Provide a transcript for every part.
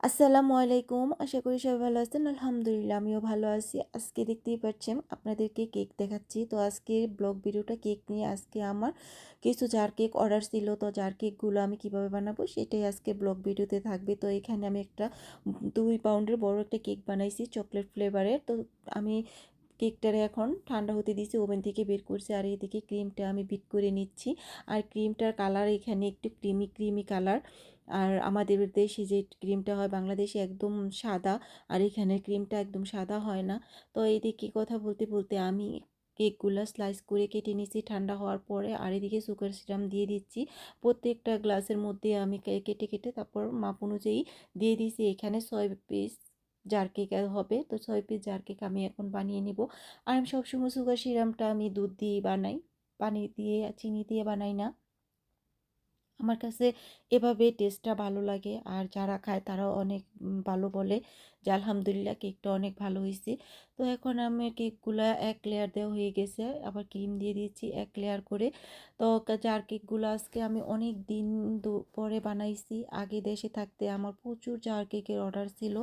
আসসালামু আলাইকুম। আশা করি সবাই ভালো আছেন। আলহামদুলিল্লাহ আমিও ভালো আছি। আজকে দেখতেই পাচ্ছেন আপনাদেরকে কেক দেখাচ্ছি। তো আজকের ব্লগ ভিডিওটা কেক নিয়ে। আজকে আমার কিছু জার কেক অর্ডার ছিল। তো জার কেকগুলো আমি কিভাবে বানাবো সেটাই আজকে ব্লগ ভিডিওতে থাকবে। তো এখানে আমি একটা 2 পাউন্ডের বড় একটা কেক বানাইছি চকলেট ফ্লেভারের। তো আমি কেকটারে এখন ঠান্ডা হতে দিয়েছি, ওভেন থেকে বের করছি। আর এদিকে ক্রিমটা আমি বিট করে নিচ্ছি। আর ক্রিমটার কালার এখানে একটু ক্রিমি ক্রিমি কালার। আর আমাদের দেশে যে ক্রিমটা হয় বাংলাদেশে একদম সাদা, আর এখানে ক্রিমটা একদম সাদা হয় না। তো এইদিকে কথা বলতে বলতে আমি কেকগুলো স্লাইস করে কেটে নিচ্ছি ঠান্ডা হওয়ার পরে। আর এদিকে সুগার সিরাপ দিয়ে দিচ্ছি প্রত্যেকটা গ্লাসের মধ্যে। আমি কেটে কেটে তারপর মাপ অনুযায়ী দিয়ে দিয়েছি। এখানে 6 পিস জার কেক হবে। তো 6 পিস জার কেক আমি এখন বানিয়ে নিব। আর আমি সবসময় সুগার সিরাপটা আমি দুধ দিয়ে বানাই, পানি দিয়ে চিনি দিয়ে বানাই না। আমার কাছে এভাবে টেস্টটা ভালো লাগে, আর যারা খায় তারাও অনেক ভালো বলে যে আলহামদুলিল্লাহ কেকটা অনেক ভালো হয়েছে। তো এখন আমি কেকগুলা এক লেয়ার দেওয়া হয়ে গেছে, আবার ক্রিম দিয়ে দিয়েছি এক লেয়ার করে। তো জার কেকগুলো আজকে আমি অনেক দিন পরে বানাইছি। আগে দেশে থাকতে আমার প্রচুর জার কেকের অর্ডার ছিল।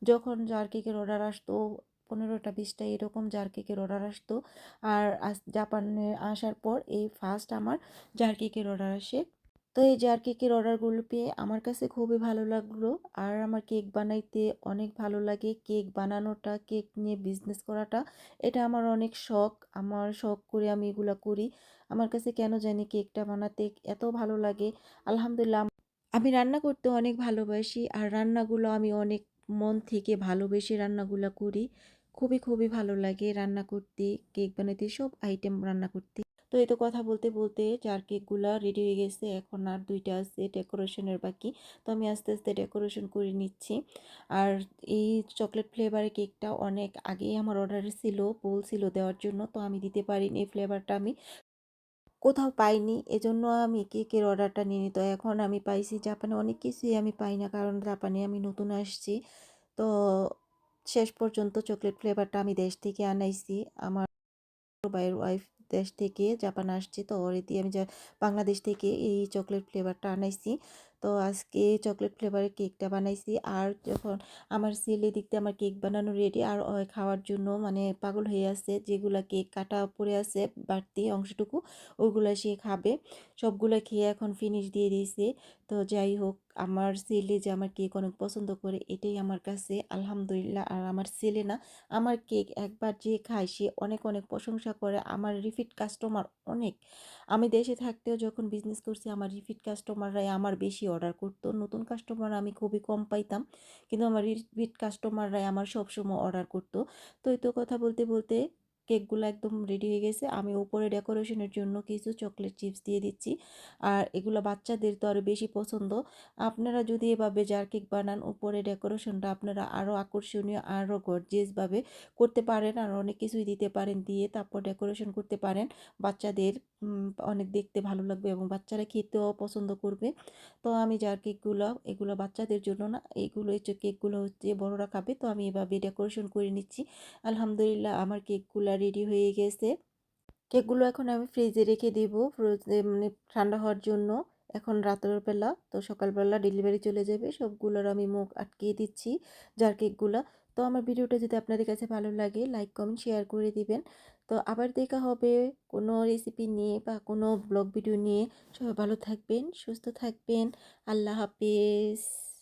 যখন জার কেকের অর্ডার আসতো 15টা 20টা এরকম জার কেকের অর্ডার আসতো। আর জাপানে আসার পর এই ফার্স্ট আমার জার কেকের অর্ডার আসে। তো এই জার কেকের অর্ডারগুলো পেয়ে আমার কাছে খুবই ভালো লাগলো। আর আমার কেক বানাইতে অনেক ভালো লাগে। কেক বানানোটা, কেক নিয়ে বিজনেস করাটা, এটা আমার অনেক শখ। আমার শখ করে আমি এগুলা করি। আমার কাছে কেন জানি কেকটা বানাতে এত ভালো লাগে। আলহামদুলিল্লাহ আমি রান্না করতে অনেক ভালোবাসি। আর রান্নাগুলো আমি অনেক মন থেকে ভালোবেসে রান্নাগুলো করি। খুবই খুবই ভালো লাগে রান্না করতে, কেক বানাতে, সব আইটেম রান্না করতে। তো এই তো কথা বলতে বলতে জার কেকগুলা রেডি হয়ে গেছে। এখন আর 2টা আছে ডেকোরেশনের বাকি। তো আমি আস্তে আস্তে ডেকোরেশন করে নিচ্ছি। আর এই চকলেট ফ্লেভারের কেকটা অনেক আগেই আমার অর্ডার ছিল, বলছিল দেওয়ার জন্য। তো আমি দিতে পারিনি, এই ফ্লেভারটা আমি কোথাও পাইনি, এজন্য আমি কেকের অর্ডারটা নিয়ে নিই। তো এখন আমি পাইছি। জাপানে অনেক কিছুই আমি পাই না, কারণ জাপানে আমি নতুন আসছি। তো শেষ পর্যন্ত চকলেট ফ্লেভারটা আমি দেশ থেকে আনাইছি। আমার ভাইয়ের ওয়াইফ দেশ থেকে জাপান আসছে, তো ওরে দিয়ে আমি বাংলাদেশ থেকে এই চকলেট ফ্লেভারটা আনাইছি। তো আজকে চকলেট ফ্লেভারের কেকটা বানাইছি। আর যখন আমার ছেলে দেখতে আমার কেক বানানো রেডি, আর খাওয়ার জন্য মানে পাগল হয়ে আছে। যেগুলা কেক কাটা পড়ে আছে বাড়তি অংশটুকু, ওইগুলা সে খাবে। সবগুলা খেয়ে এখন ফিনিশ দিয়ে দিয়েছে। তো যাই হোক, আমার ছেলে যে আমার কেক অনেক পছন্দ করে, এটাই আমার কাছে আলহামদুলিল্লাহ। আর আমার ছেলে না, আমার কেক একবার যে খায় সে অনেক অনেক প্রশংসা করে। আমার রিপিট কাস্টমার অনেক। আমি দেশে থাকতেও যখন বিজনেস করছি, আমার রিপিট কাস্টমাররাই আমার বেশি অর্ডার করতো। নতুন কাস্টমার আমি খুবই কম পাইতাম, কিন্তু আমার রিপিট কাস্টমাররাই আমার সবসময় অর্ডার করতো। তো এই তো কথা বলতে বলতে কেকগুলো একদম রেডি হয়ে গেছে। আমি উপরে ডেকোরেশনের জন্য কিছু চকলেট চিপস দিয়ে দিচ্ছি। আর এগুলো বাচ্চাদের তো আরও বেশি পছন্দ। আপনারা যদি এভাবে জার কেক বানান, উপরে ডেকোরেশনটা আপনারা আরও আকর্ষণীয়, আরও গর্জিয়াসভাবে করতে পারেন। আর অনেক কিছুই দিতে পারেন, দিয়ে তারপর ডেকোরেশন করতে পারেন। বাচ্চাদের অনেক দেখতে ভালো লাগবে এবং বাচ্চারা খেতেও পছন্দ করবে। তো আমি জার কেকগুলো, এগুলো বাচ্চাদের জন্য না, এইগুলো হচ্ছে কেকগুলো হচ্ছে বড়রা খাবে। তো আমি এভাবে ডেকোরেশন করে নিচ্ছি। আলহামদুলিল্লাহ আমার কেকগুলো রেডি হয়ে গেছে। কেকগুলো এখন আমি ফ্রিজে রেখে দিব, ফ্রিজে মানে ঠান্ডা হওয়ার জন্য। এখন রাতের বেলা, তো সকালবেলা ডেলিভারি চলে যাবে। সবগুলোর আমি মুখ আটকিয়ে দিচ্ছি জার কেকগুলো। তো আমার ভিডিওটা যদি আপনাদের কাছে ভালো লাগে, লাইক কমেন্ট শেয়ার করে দিবেন। তো আবার দেখা হবে কোনো রেসিপি নিয়ে বা কোনো ব্লগ ভিডিও নিয়ে। সবাই ভালো থাকবেন, সুস্থ থাকবেন। আল্লাহ হাফেজ।